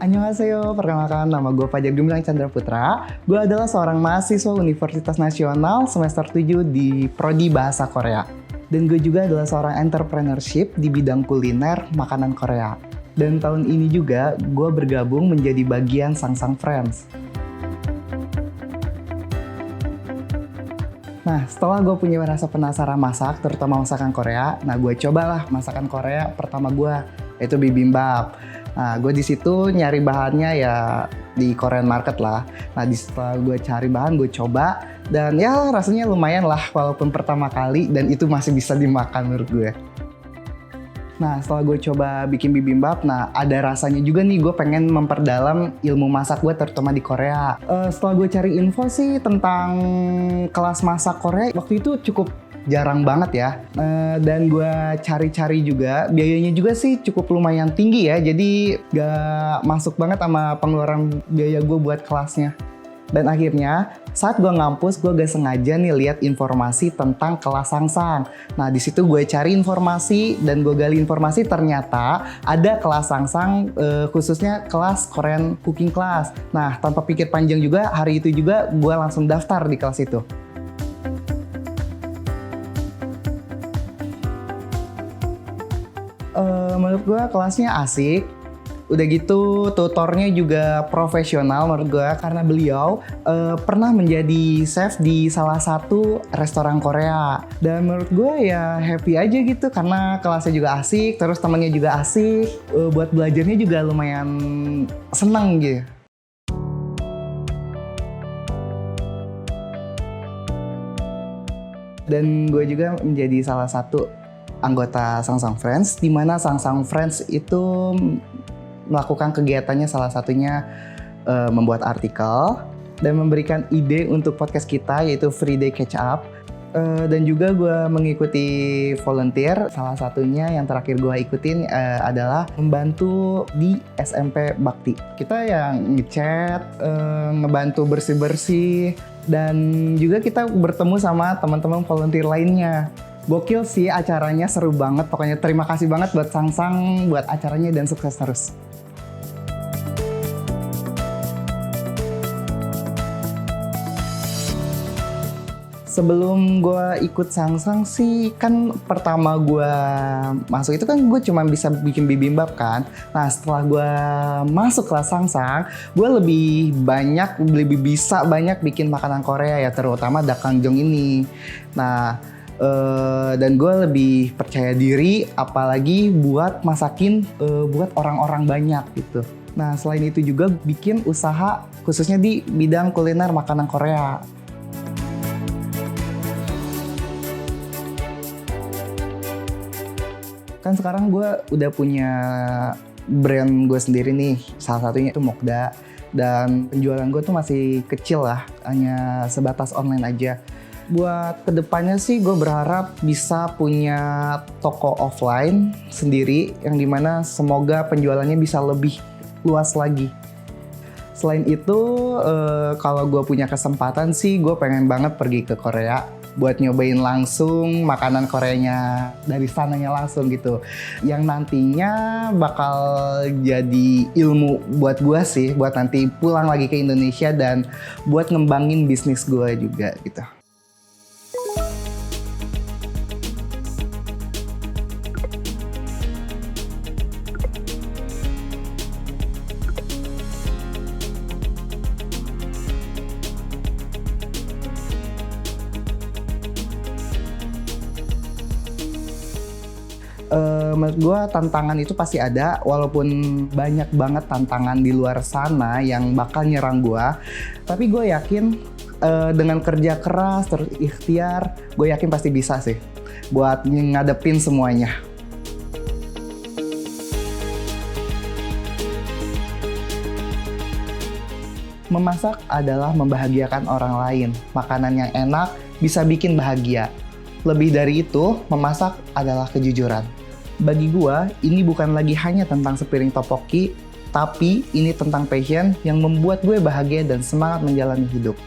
Annyeonghaseyo, perkenalkan nama gue Fajar Gemilang Chandra Putra. Gue adalah seorang mahasiswa Universitas Nasional semester 7 di Prodi Bahasa Korea. Dan gue juga adalah seorang entrepreneurship di bidang kuliner makanan Korea. Dan tahun ini juga gue bergabung menjadi bagian Sangsang Friends. Nah, setelah gue punya rasa penasaran masak, terutama masakan Korea, nah gue cobalah masakan Korea pertama gue, yaitu bibimbap. Nah, gue di situ nyari bahannya ya di Korean market lah. Nah, setelah gue cari bahan, gue coba. Dan ya rasanya lumayan lah walaupun pertama kali. Dan itu masih bisa dimakan menurut gue. Nah, setelah gue coba bikin bibimbap, nah ada rasanya juga nih gue pengen memperdalam ilmu masak gue terutama di Korea. Setelah gue cari info sih tentang kelas masak Korea, waktu itu cukup jarang banget ya. Dan gue cari-cari juga, biayanya juga sih cukup lumayan tinggi ya. Jadi gak masuk banget sama pengeluaran biaya gue buat kelasnya. Dan akhirnya saat gue ngampus, gue gak sengaja nih lihat informasi tentang kelas Sangsang. Nah di situ gue cari informasi dan gue gali informasi, ternyata ada kelas Sangsang khususnya kelas Korean Cooking Class. Nah tanpa pikir panjang juga, hari itu juga gue langsung daftar di kelas itu. Menurut gue kelasnya asik. Udah gitu tutornya juga profesional menurut gue, karena beliau pernah menjadi chef di salah satu restoran Korea. Dan menurut gue ya happy aja gitu karena kelasnya juga asik, terus temennya juga asik, buat belajarnya juga lumayan seneng gitu. Dan gue juga menjadi salah satu anggota Sangsang Friends, di mana Sangsang Friends itu melakukan kegiatannya salah satunya membuat artikel dan memberikan ide untuk podcast kita, yaitu Free Day Catch Up. Dan juga gue mengikuti volunteer, salah satunya yang terakhir gue ikutin adalah membantu di SMP Bakti. Kita yang ngechat, ngebantu bersih-bersih, dan juga kita bertemu sama teman-teman volunteer lainnya. Gokil sih acaranya, seru banget. Pokoknya terima kasih banget buat Sangsang, buat acaranya, dan sukses terus. Sebelum gue ikut Sangsang sih, kan pertama gue masuk itu kan gue cuma bisa bikin bibimbap kan. Nah setelah gue masuk kelas Sangsang, gue lebih bisa banyak bikin makanan Korea ya, terutama dakganjong ini. Nah dan gue lebih percaya diri, apalagi buat masakin buat orang-orang banyak gitu. Nah selain itu juga bikin usaha khususnya di bidang kuliner makanan Korea. Kan sekarang gue udah punya brand gue sendiri nih, salah satunya itu Mokda. Dan penjualan gue tuh masih kecil lah, hanya sebatas online aja. Buat kedepannya sih gue berharap bisa punya toko offline sendiri, yang dimana semoga penjualannya bisa lebih luas lagi. Selain itu, kalau gue punya kesempatan sih gue pengen banget pergi ke Korea buat nyobain langsung makanan Koreanya dari sananya langsung gitu. Yang nantinya bakal jadi ilmu buat gue sih, buat nanti pulang lagi ke Indonesia dan buat ngembangin bisnis gue juga gitu. Menurut gue tantangan itu pasti ada, walaupun banyak banget tantangan di luar sana yang bakal nyerang gue. Tapi gue yakin dengan kerja keras, terus ikhtiar, gue yakin pasti bisa sih buat ngadepin semuanya. Memasak adalah membahagiakan orang lain. Makanan yang enak bisa bikin bahagia. Lebih dari itu, memasak adalah kejujuran. Bagi gua, ini bukan lagi hanya tentang sepiring topoki, tapi ini tentang passion yang membuat gue bahagia dan semangat menjalani hidup.